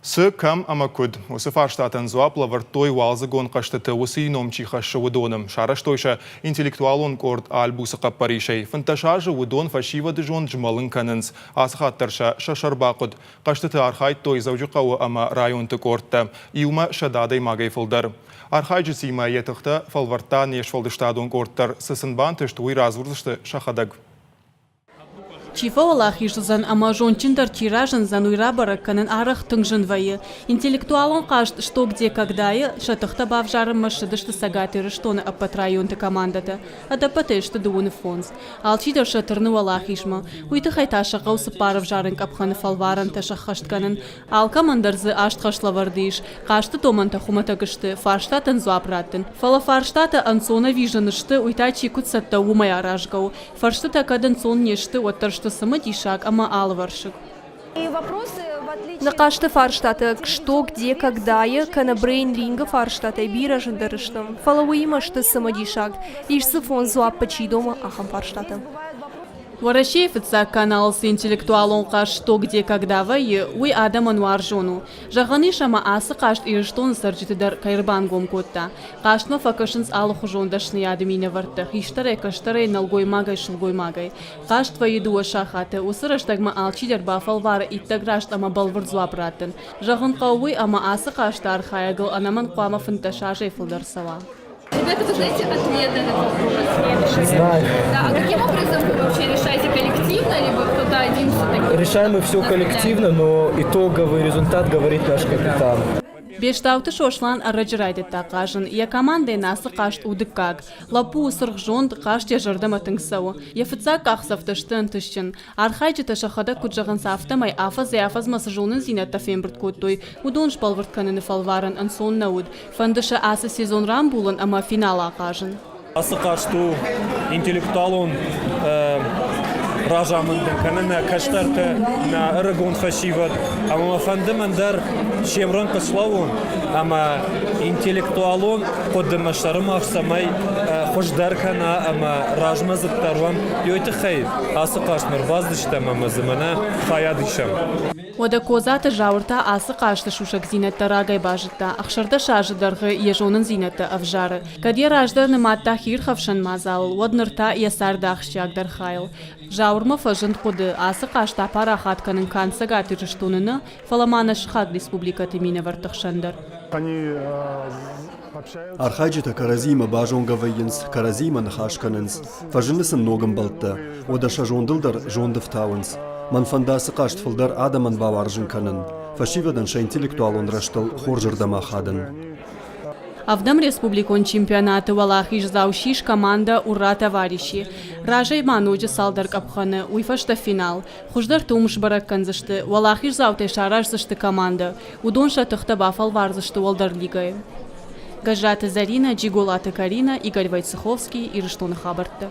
Sy kam amakud, usse farstaten zoapla vartoi walzagon qashtete usi nomchi khasha wudonum. Sharashtoisha intellektualon kord albusa qaparishai. Fantashaja wudon fashiva de jon jmalin kanens. Asxattersha shasharbaqud. Qashtete arkhait toi zawjuqawa ama rayon te korta. Iuma shadadai magay fuldar. Arkhajisi ma yetakhta falvarta neshfaldestadon kortar. Sissenbantest ui razwurdste shahadag. Чифа Аллахишзан амажон чиндар тиражен зануйрабара канен арах тыңжынвайы. Интеллектуалон кажд что где когда шатахта бавжарым машидышты сагаты штоны апат районты командата. Адапаты что дуны фонс. Алчидар шатырны Аллахишма. Уйты хайташа гаусы паров жарын капханы фалваран ташахашт канен. Алкамандарзы ашт хашлавардиш. Кашты томанта хуматагышты. Фарштатен зуапраттен. Фала фарштата ансона виженышты уйта чикутсатта умая ражгау. Фарштата каден сон нешты оттаршты самодишак, ама алваршик. И вопросы, в отличие... На каждый фарштата, что, где, когда я, кана брейн линга фарштата, бира жендарыштам. Фалауима, что самодишак, лишь сифон зуап почидома, ахам фарштата. Ворощейфица канал с интеллектуалон каш что где когда вайы уй адам ануаржону. Жаганишама асы кашт ириштон сарджитидар кайрбангом котта. Каштно факашынс алухужон дашны ядымина варта. Хиштаре каштаре налгой магай шылгой магай. Кашт вайы дуа шахаты. Усырыштагма алчидер бафалвара иттаграшт ама балварзуа браттен. Жаган кауй ама асы кашт архаягыл анаман куама фанташажей фылдарсала. Ребята, вы знаете ответ на этот вопрос? Знаю. Да, а каким образом вы вообще решаете, коллективно, либо кто-то один все-таки? Решаем мы все коллективно, но итоговый результат говорит наш капитан. Бештауты шошлан арраджирайдет тақажын. Я командой насы қашт удыккак. Лапу сырх жонд қашт я жардама тыңсау. Я фыца қақсафтыштын тышчын. Архайджы ташахада куджағын сафтамай афаз масы жонын зинетта фембірт көттой. Удон шпалвырт каныны фалварын ансон науд. Фандыша асы сезон рамбулын, ама финала қажын. Асы қашту интеллектуалон Ражамындың канына каштарты на ырыгон фашиват, ама фандымандар шемрон кышлауын, ама интеллектуалон қоддымаштарым ақсамай хождар кана, ама ражмазыптарван йойты хай, асы қаштмыр ваздыштам, ама зымана хаядышам. Ода козаты жаурта асы қашты шушак зинетта рагай бажытта, ақшарда шажыдарғы ежонын зинетта авжары. Кадер аждарны матта хир хавшан мазал, однырта ясарда ақшчагдар хайл. Жаурма фажынт қоды асы қашта парахат канын кансага тырыштуныны фаламана шхаг республикаты мина вартықшандар. Архайджита каразима бажонга вайынс, каразима нахашканынс, фажынысын ногым балтта, ода шажондылдар жондыфтауынс. Манфандасы қашт фылдар адаман баваржын канын, фашивадан ша интеллектуалон раштыл хоржырдама хадын. Авдам республикон чемпионаты Валахиш заушиш команда «Ура, товарищи». Ражай мануджи салдар капханы, уйфашта финал. Хуждар тумш барак канзышты, Валахиш зауте шараш зашты команда. Удон шатыхта бафал варзышты Волдар лигай. Гажата Зарина, Джиголата Карина, Игорь Войцеховский и Риштон Хабарта.